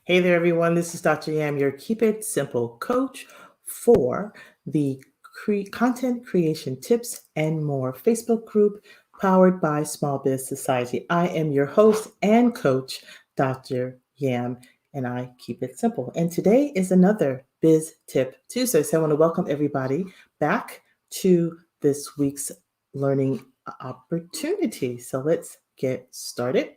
Hey there, everyone. This is Dr. Yam, your Keep It Simple coach for the Content Creation Tips and More Facebook group powered by Small Biz Society. I am your host and coach, Dr. Yam, and I keep it simple. And today is another Biz Tip Tuesday. So I want to welcome everybody back to this week's learning opportunity. So let's get started.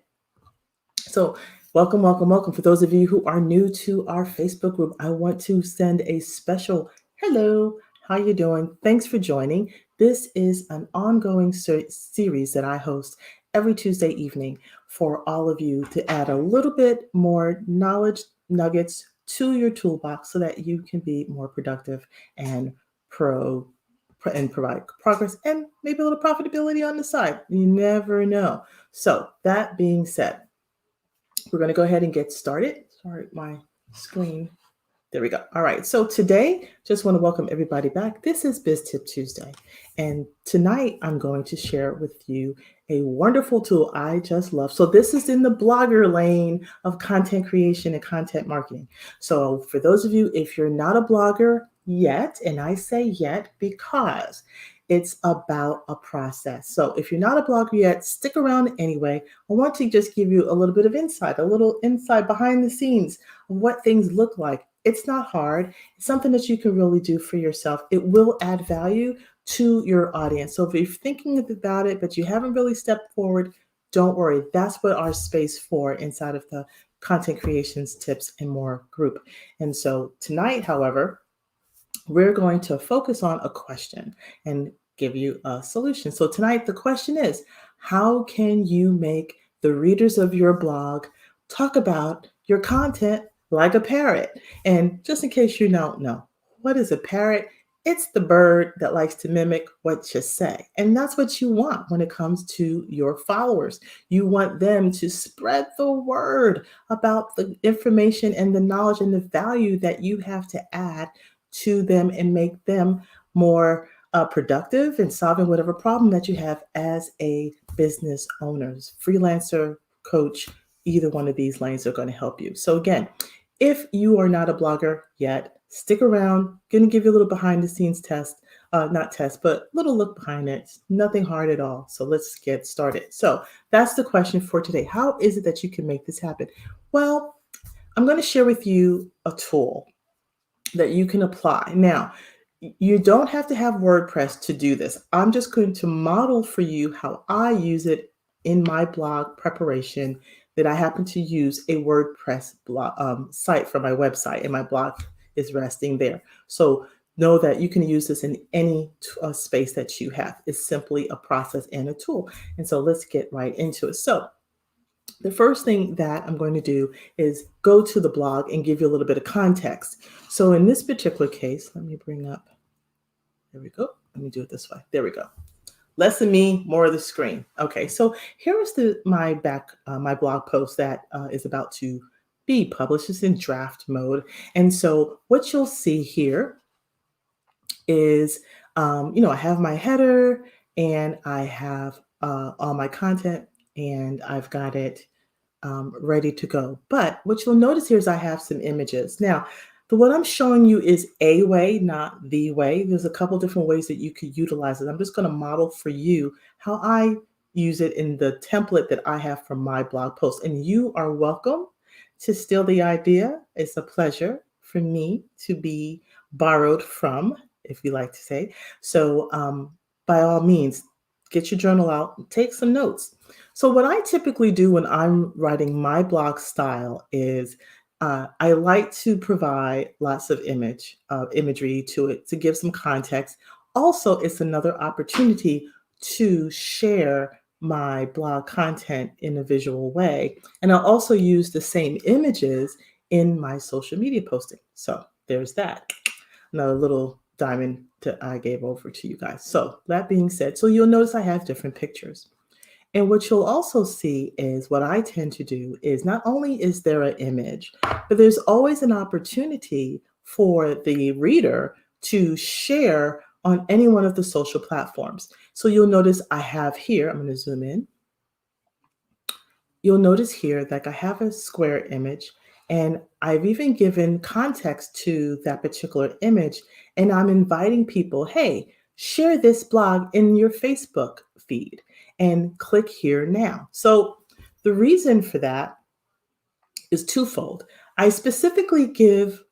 So, welcome, welcome, welcome. For those of you who are new to our Facebook group, I want to send a special hello. How you doing? Thanks for joining. This is an ongoing series that I host every Tuesday evening for all of you to add a little bit more knowledge nuggets to your toolbox so that you can be more productive and provide progress and maybe a little profitability on the side. You never know. So, that being said, we're going to go ahead and get started. Sorry, my screen. There we go. All right. So today, just want to welcome everybody back. This is Biz Tip Tuesday. And tonight, I'm going to share with you a wonderful tool I just love. So this is in the blogger lane of content creation and content marketing. So for those of you, if you're not a blogger yet, and I say yet because it's about a process. So if you're not a blogger yet, stick around anyway. I want to just give you a little bit of insight, a little insight behind the scenes of what things look like. It's not hard. It's something that you can really do for yourself. It will add value to your audience. So if you're thinking about it, but you haven't really stepped forward, don't worry. That's what our space for inside of the Content Creations Tips and More group. And so tonight, however, we're going to focus on a question and give you a solution. So tonight, the question is, how can you make the readers of your blog talk about your content like a parrot? And just in case you don't know, what is a parrot? It's the bird that likes to mimic what you say. And that's what you want when it comes to your followers. You want them to spread the word about the information and the knowledge and the value that you have to add to them and make them more productive in solving whatever problem that you have as a business owner, freelancer, coach. Either one of these lanes are going to help you. So again, if you are not a blogger yet, stick around. Going to give you a little behind the scenes not test, but little look behind it. It's nothing hard at all. So let's get started. So that's the question for today. How is it that you can make this happen? Well, I'm going to share with you a tool that you can apply. Now, you don't have to have WordPress to do this. I'm just going to model for you how I use it in my blog preparation, that I happen to use a WordPress blog site for my website, and my blog is resting there. So know that you can use this in any space that you have. It's simply a process and a tool. And so let's get right into it. So the first thing that I'm going to do is go to the blog and give you a little bit of context. So in this particular case, let me bring up, there we go. Let me do it this way. There we go. Less of me, more of the screen. Okay, so here is my blog post that is about to be published. It's in draft mode. And so what you'll see here is, I have my header and I have all my content and I've got it ready to go. But what you'll notice here is I have some images. Now, what I'm showing you is a way, not the way. There's a couple different ways that you could utilize it. I'm just going to model for you how I use it in the template that I have for my blog post. And you are welcome to steal the idea. It's a pleasure for me to be borrowed from, if you like to say. So by all means, get your journal out, take some notes. So what I typically do when I'm writing my blog style is I like to provide lots of imagery to it to give some context. Also, it's another opportunity to share my blog content in a visual way. And I'll also use the same images in my social media posting. So there's that. Another little diamond that I gave over to you guys. So that being said, so you'll notice I have different pictures. And what you'll also see is what I tend to do is not only is there an image, but there's always an opportunity for the reader to share on any one of the social platforms. So you'll notice I have here, I'm going to zoom in. You'll notice here that I have a square image And I've even given context to that particular image, and I'm inviting people, hey, share this blog in your Facebook feed and click here now. So the reason for that is twofold. I specifically give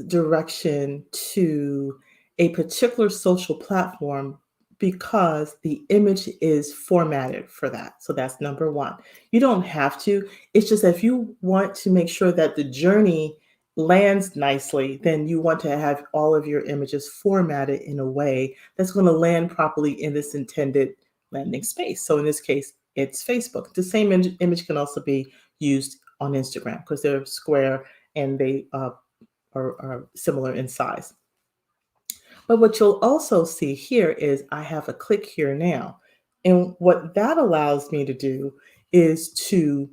direction to a particular social platform because the image is formatted for that. So that's number one. You don't have to. It's just that if you want to make sure that the journey lands nicely, then you want to have all of your images formatted in a way that's going to land properly in this intended landing space. So in this case, it's Facebook. The same image can also be used on Instagram because they're square and they are similar in size. But what you'll also see here is I have a click here now. And what that allows me to do is to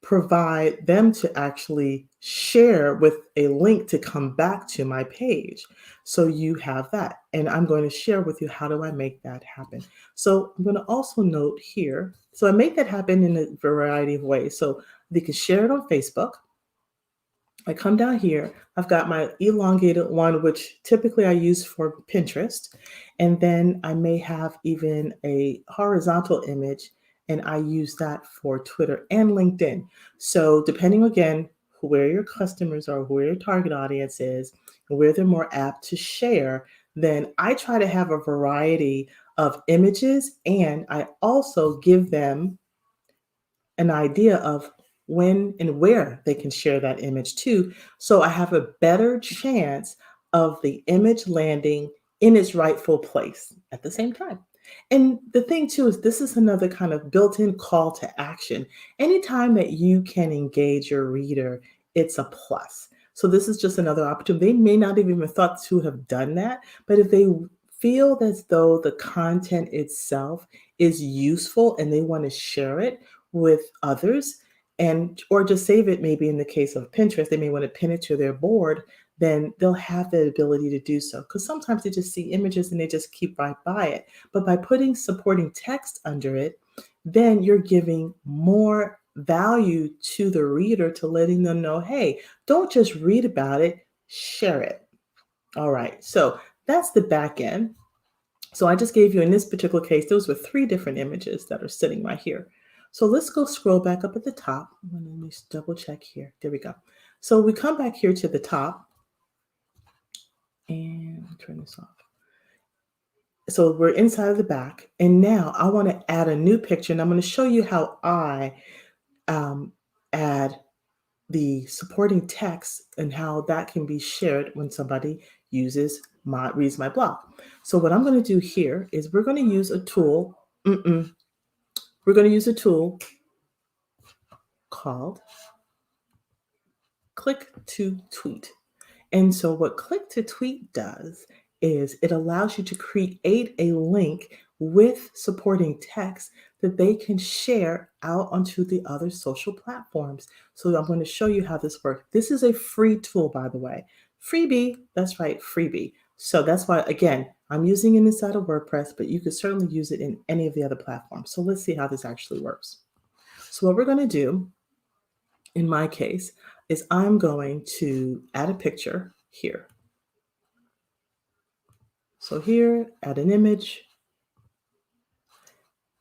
provide them to actually share with a link to come back to my page. So you have that. And I'm going to share with you how do I make that happen. So I'm going to also note here. So I make that happen in a variety of ways. So they can share it on Facebook. I come down here, I've got my elongated one, which typically I use for Pinterest. And then I may have even a horizontal image, and I use that for Twitter and LinkedIn. So depending again, where your customers are, where your target audience is, and where they're more apt to share, then I try to have a variety of images, and I also give them an idea of when and where they can share that image to. So I have a better chance of the image landing in its rightful place at the same time. And the thing too is this is another kind of built-in call to action. Anytime that you can engage your reader, it's a plus. So this is just another opportunity. They may not have even thought to have done that, but if they feel as though the content itself is useful and they want to share it with others, and or just save it, maybe in the case of Pinterest they may want to pin it to their board, then they'll have the ability to do so, because sometimes they just see images and they just keep right by it. But by putting supporting text under it, then you're giving more value to the reader, to letting them know, hey, don't just read about it, share it. All right, so that's the back end. So I just gave you, in this particular case, those were 3 different images that are sitting right here. So let's go scroll back up at the top. Let me just double check here. There we go. So we come back here to the top and turn this off. So we're inside of the back. And now I want to add a new picture, and I'm going to show you how I add the supporting text and how that can be shared when somebody reads my blog. So what I'm going to do here is we're going to use a tool. We're going to use a tool called Click to Tweet. And so what Click to Tweet does is it allows you to create a link with supporting text that they can share out onto the other social platforms. So I'm going to show you how this works. This is a free tool, by the way. Freebie, that's right, freebie. So that's why, again, I'm using it inside of WordPress, but you could certainly use it in any of the other platforms. So let's see how this actually works. So what we're going to do, in my case, is I'm going to add a picture here. So here, add an image.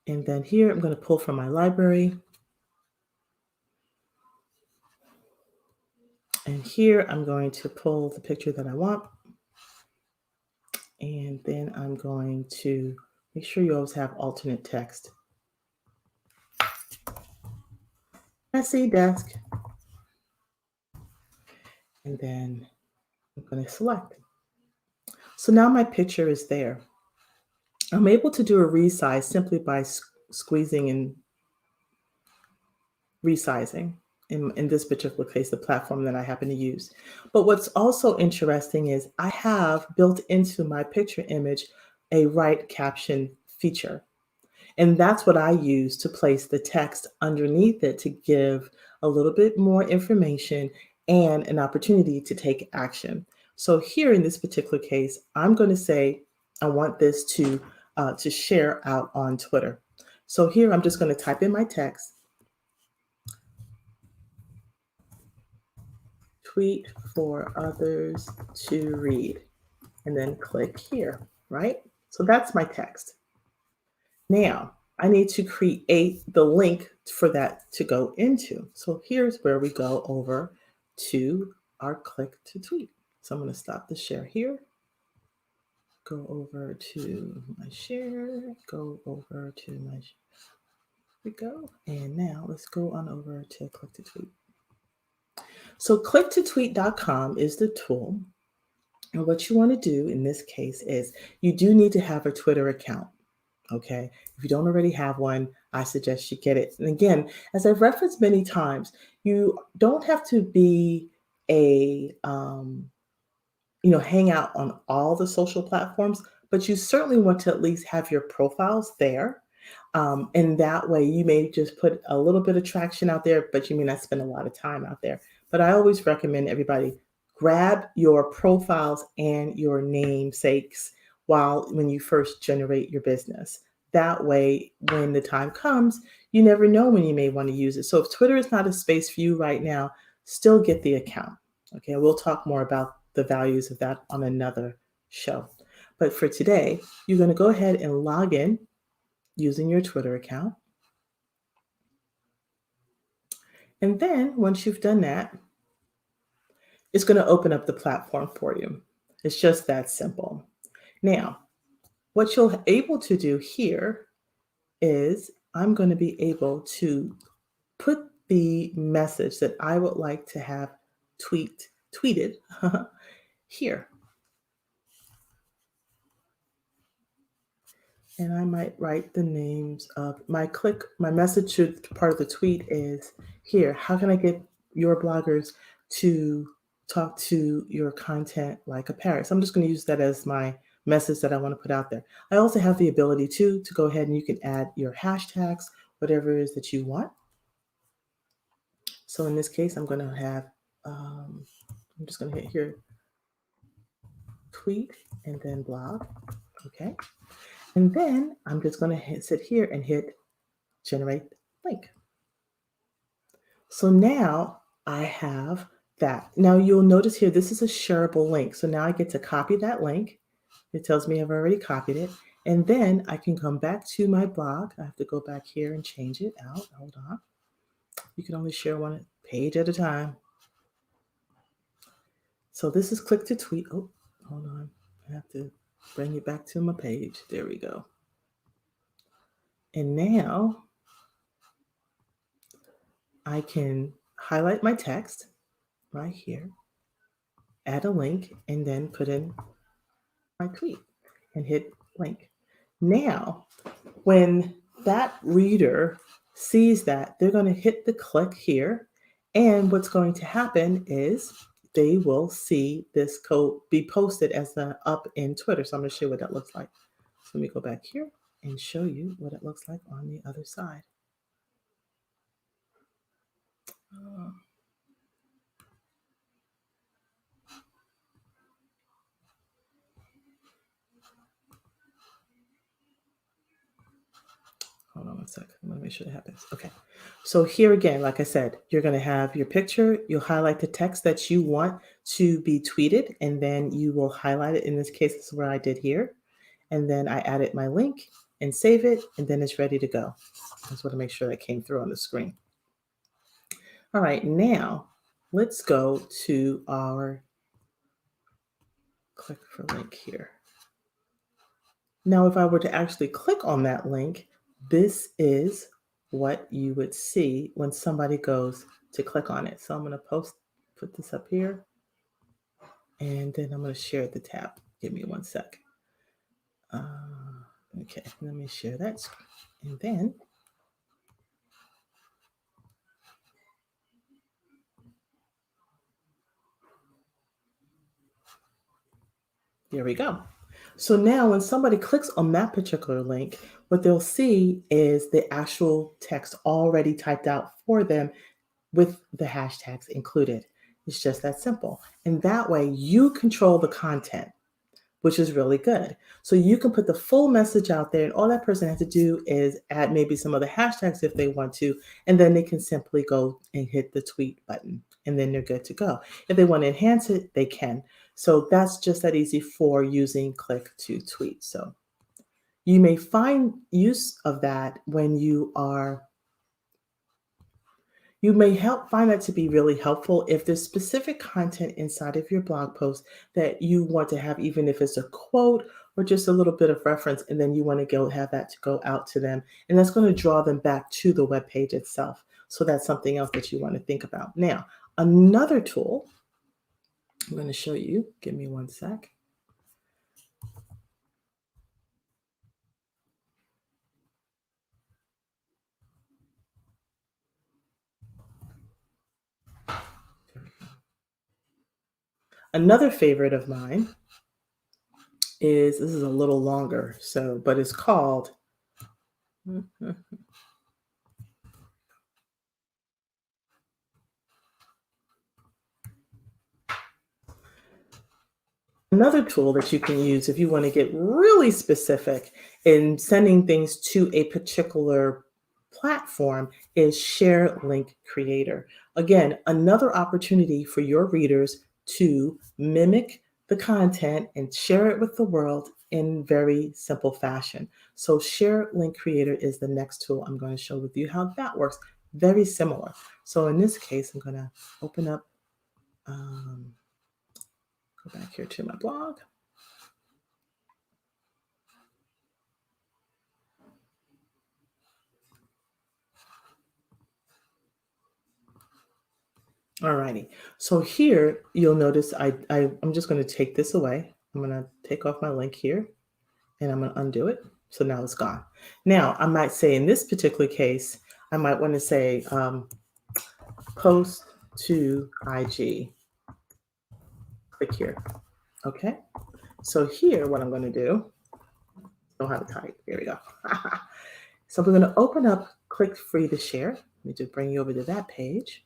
And then here, I'm going to pull from my library. And here, I'm going to pull the picture that I want. And then I'm going to make sure you always have alternate text. Messy desk. And then I'm going to select. So now my picture is there. I'm able to do a resize simply by squeezing and resizing, in this particular case, the platform that I happen to use. But what's also interesting is I have built into my picture image a write caption feature. And that's what I use to place the text underneath it to give a little bit more information and an opportunity to take action. So here in this particular case, I'm going to say I want this to share out on Twitter. So here I'm just going to type in my text. tweet for others to read, and then click here, right? So that's my text. Now, I need to create the link for that to go into. So here's where we go over to our click to tweet. So I'm going to stop the share here, go over to my share, go over to my, we go. And now let's go on over to click to tweet. So clicktotweet.com is the tool. And what you want to do in this case is you do need to have a Twitter account. Okay. If you don't already have one, I suggest you get it. And again, as I've referenced many times, you don't have to be a, hang out on all the social platforms, but you certainly want to at least have your profiles there. And that way you may just put a little bit of traction out there, but you may not spend a lot of time out there. But I always recommend everybody grab your profiles and your namesakes when you first generate your business. That way, when the time comes, you never know when you may want to use it. So if Twitter is not a space for you right now, still get the account. Okay, we'll talk more about the values of that on another show. But for today, you're going to go ahead and log in using your Twitter account. And then once you've done that, it's going to open up the platform for you. It's just that simple. Now, what you'll be able to do here is I'm going to be able to put the message that I would like to have tweeted here. And I might write the names of my message to part of the tweet is here. How can I get your bloggers to talk to your content like a parrot? So I'm just going to use that as my message that I want to put out there. I also have the ability to go ahead and you can add your hashtags, whatever it is that you want. So in this case, I'm going to have, I'm just going to hit here, tweet and then blog. Okay. And then I'm just going to sit here and hit generate link. So now I have that. Now you'll notice here, this is a shareable link. So now I get to copy that link. It tells me I've already copied it. And then I can come back to my blog. I have to go back here and change it out. Hold on. You can only share one page at a time. So this is click to tweet. Oh, hold on. I have to bring it back to my page. There we go. And now I can highlight my text right here, add a link, and then put in my tweet and hit link. Now, when that reader sees that, they're going to hit the click here. And what's going to happen is they will see this code be posted as up in Twitter. So I'm going to show you what that looks like. So let me go back here and show you what it looks like on the other side. Hold on one second. I'm going to make sure that happens. Okay. So here again, like I said, you're going to have your picture. You'll highlight the text that you want to be tweeted, and then you will highlight it. In this case, this is what I did here. And then I added my link and save it, and then it's ready to go. I just want to make sure that came through on the screen. All right. Now let's go to our click for link here. Now, if I were to actually click on that link, this is what you would see when somebody goes to click on it. So I'm going to put this up here, and then I'm going to share the tab. Give me one sec. Okay, let me share that. And then there we go. So now when somebody clicks on that particular link, what they'll see is the actual text already typed out for them with the hashtags included. It's just that simple. And that way you control the content. which is really good. So you can put the full message out there, and all that person has to do is add maybe some other hashtags if they want to, and then they can simply go and hit the tweet button, and then they're good to go. If they want to enhance it, they can. So that's just that easy for using click to tweet. So you may find use of that when you may find that to be really helpful if there's specific content inside of your blog post that you want to have, even if it's a quote or just a little bit of reference, and then you want to go have that to go out to them. And that's going to draw them back to the web page itself. So that's something else that you want to think about. Now, another tool I'm going to show you. Give me one sec. Another favorite of mine is, this is a little longer, but it's called another tool that you can use if you want to get really specific in sending things to a particular platform is Share Link Creator. Again, another opportunity for your readers to mimic the content and share it with the world in very simple fashion. So Share Link Creator is the next tool I'm going to show with you how that works. Very similar. So in this case, I'm going to open up, go back here to my blog. Alrighty. So here you'll notice I'm just going to take this away. I'm going to take off my link here and I'm going to undo it. So now it's gone. Now I might say in this particular case, I might want to say post to IG. Click here. Okay. So here, what I'm going to do, don't have to type. There we go. So we're going to open up Click Free to Share. Let me just bring you over to that page.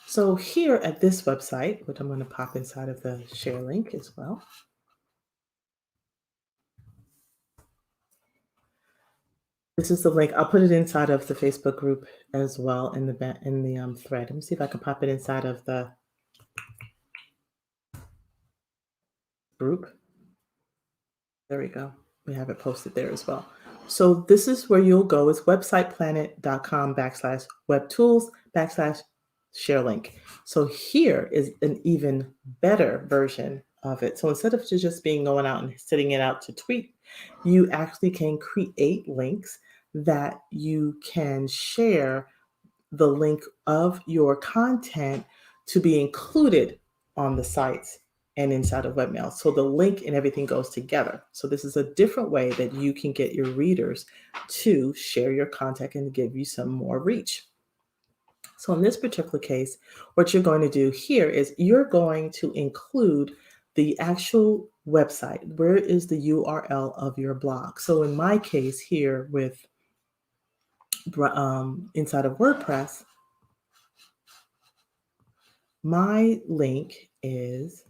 So here at this website, which I'm going to pop inside of the share link as well. This is the link. I'll put it inside of the Facebook group as well in the thread. Let me see if I can pop it inside of the group. There we go. We have it posted there as well. So this is where you'll go. It's websiteplanet.com/webtools/share link. So here is an even better version of it. So instead of just going out and sitting it out to tweet, you actually can create links that you can share the link of your content to be included on the sites and inside of webmail. So the link and everything goes together. So this is a different way that you can get your readers to share your content and give you some more reach. So in this particular case, what you're going to do here is you're going to include the actual website. Where is the URL of your blog? So in my case here with inside of WordPress, my link is,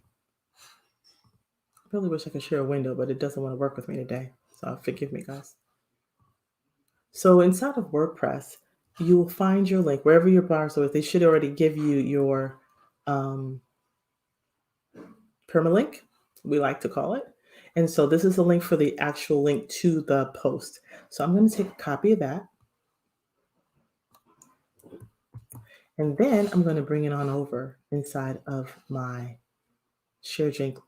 I really wish I could share a window, but it doesn't want to work with me today. So forgive me, guys. So inside of WordPress, you will find your link wherever your browser is. They should already give you your permalink, we like to call it. And so this is a link for the actual link to the post. So I'm going to take a copy of that. And then I'm going to bring it on over inside of my share link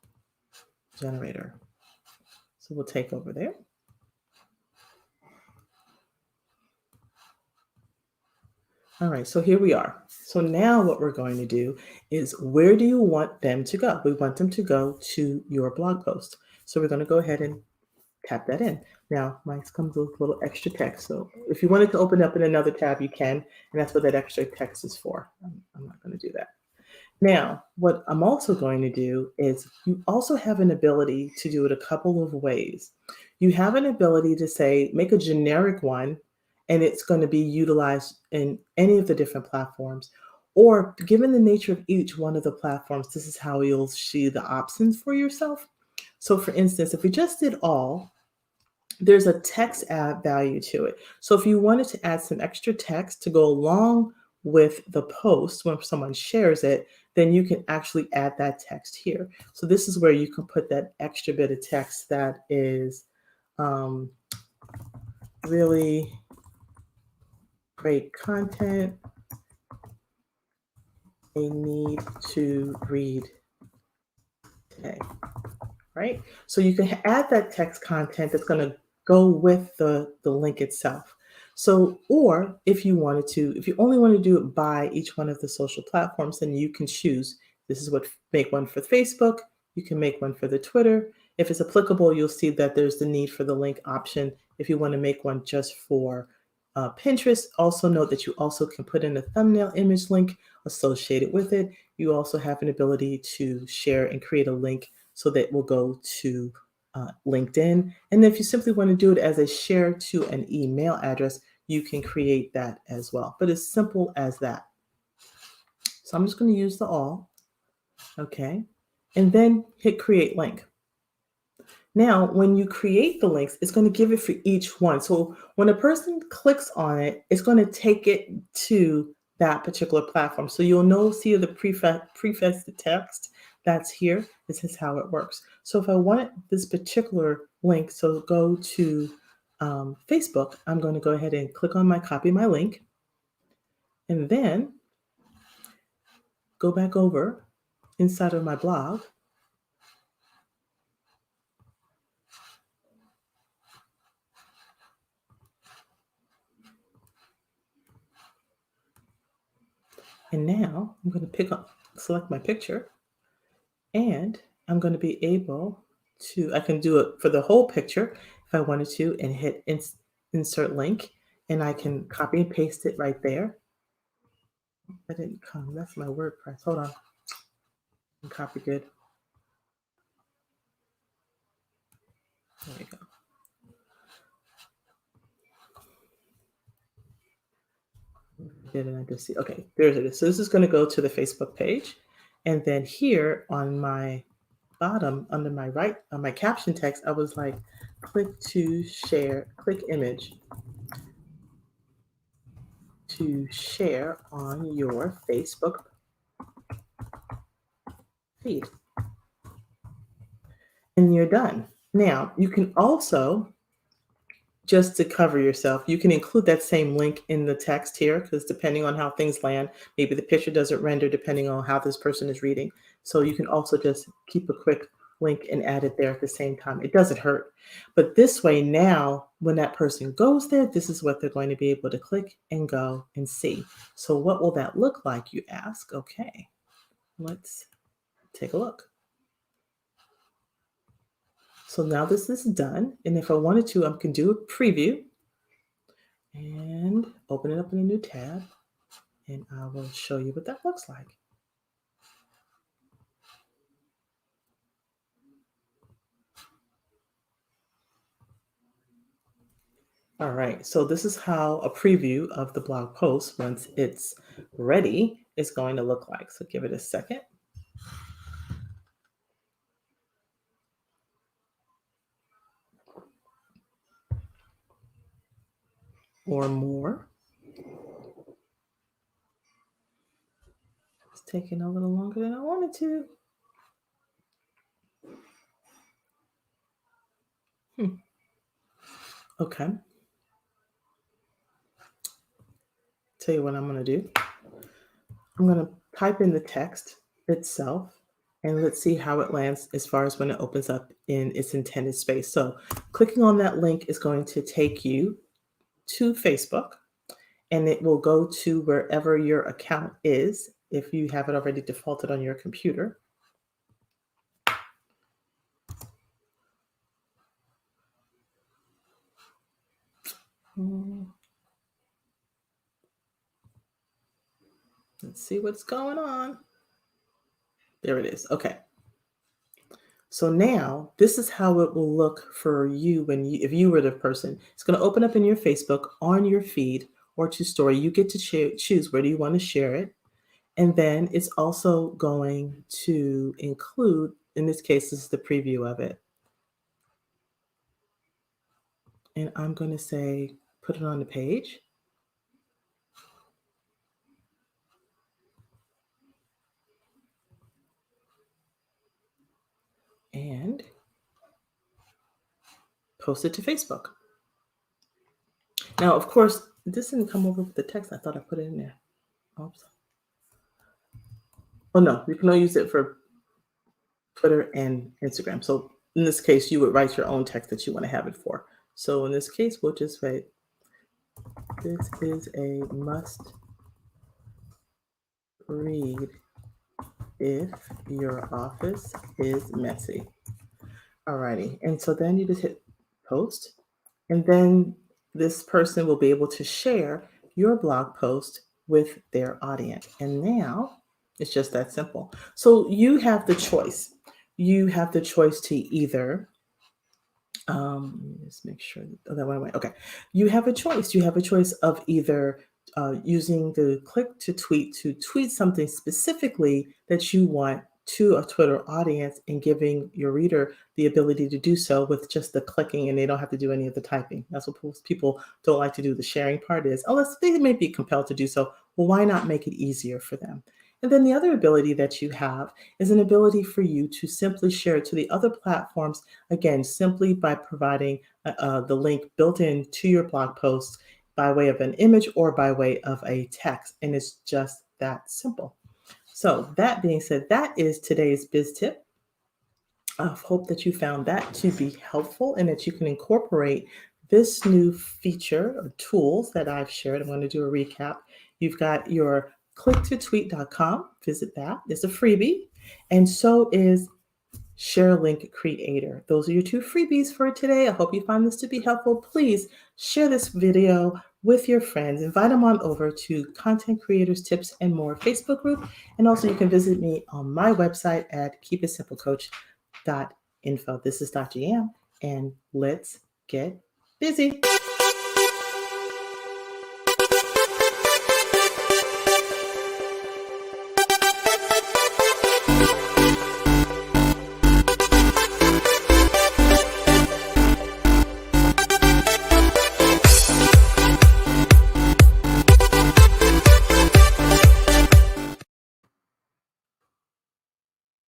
generator. So we'll take over there. All right, so here we are. So now what we're going to do is, where do you want them to go? We want them to go to your blog post. So we're going to go ahead and tap that in. Now, mine comes with a little extra text. So if you wanted to open up in another tab, you can, and that's what that extra text is for. I'm not going to do that. Now, what I'm also going to do is, you also have an ability to do it a couple of ways. You have an ability to say, make a generic one and it's going to be utilized in any of the different platforms. Or given the nature of each one of the platforms, this is how you'll see the options for yourself. So for instance, if we just did all, there's a text add value to it. So if you wanted to add some extra text to go along with the post when someone shares it, then you can actually add that text here. So this is where you can put that extra bit of text that is um, really great content they need to read today, right? So you can add that text content that's going to go with the link itself. So, or if you wanted to, if you only want to do it by each one of the social platforms, then you can choose. This is what make one for Facebook. You can make one for the Twitter. If it's applicable, you'll see that there's the need for the link option. If you want to make one just for Pinterest, also note that you also can put in a thumbnail image link associated with it. You also have an ability to share and create a link so that will go to LinkedIn. And if you simply want to do it as a share to an email address, you can create that as well. But as simple as that. So I'm just going to use the all, okay? And then hit create link. Now, when you create the links, it's going to give it for each one. So when a person clicks on it, it's going to take it to that particular platform. So you'll know, see the preface the text that's here. This is how it works. So if I want this particular link, so go to Facebook, I'm going to go ahead and click on my copy my link, and then go back over inside of my blog. And now I'm going to select my picture, and I'm going to be able to, I can do it for the whole picture if I wanted to, and hit insert link, and I can copy and paste it right there. That didn't come. That's my WordPress. Hold on. Copy good. There we go. Didn't I just see? Okay, there's it. So this is going to go to the Facebook page. And then here on my bottom, under my right, on my caption text, I was like, click to share, click image to share on your Facebook feed. And you're done. Now, you can also, just to cover yourself, you can include that same link in the text here, because depending on how things land, maybe the picture doesn't render depending on how this person is reading. So you can also just keep a quick link and add it there at the same time. It doesn't hurt. But this way now, when that person goes there, this is what they're going to be able to click and go and see. So what will that look like, you ask? Okay, let's take a look. So now this is done. And if I wanted to, I can do a preview and open it up in a new tab. And I will show you what that looks like. All right, so this is how a preview of the blog post, once it's ready, is going to look like. So give it a second. Or more. It's taking a little longer than I wanted to. Okay. Tell you what I'm going to do. I'm going to type in the text itself, and let's see how it lands as far as when it opens up in its intended space. So clicking on that link is going to take you to Facebook, and it will go to wherever your account is if you have it already defaulted on your computer. Let's see what's going on. There it is. Okay. So now this is how it will look for you if you were the person. It's going to open up in your Facebook on your feed or to story. You get to choose where do you want to share it. And then it's also going to include, in this case, this is the preview of it. And I'm going to say, put it on the page. And post it to Facebook. Now, of course, this didn't come over with the text. I thought I put it in there. Oops. Oh, no, you can only use it for Twitter and Instagram. So in this case, you would write your own text that you want to have it for. So in this case, we'll just write, this is a must read if your office is messy. Alrighty. And so then you just hit post. And then this person will be able to share your blog post with their audience. And now it's just that simple. So you have the choice. You have the choice to either, let me just make sure that went away. Okay. You have a choice. You have a choice of either using the click to tweet something specifically that you want to a Twitter audience and giving your reader the ability to do so with just the clicking, and they don't have to do any of the typing. That's what people don't like to do. The sharing part is, unless they may be compelled to do so, well, why not make it easier for them? And then the other ability that you have is an ability for you to simply share it to the other platforms, again, simply by providing the link built in to your blog post by way of an image or by way of a text. And it's just that simple. So that being said, that is today's biz tip. I hope that you found that to be helpful and that you can incorporate this new feature or tools that I've shared. I'm going to do a recap. You've got your clicktotweet.com. Visit that. It's a freebie. And so is Share Link Creator. Those are your two freebies for today. I hope you find this to be helpful. Please share this video with your friends. Invite them on over to Content Creators Tips and More Facebook group. And also you can visit me on my website at keepitsimplecoach.info. This is Dr. Yam, and let's get busy.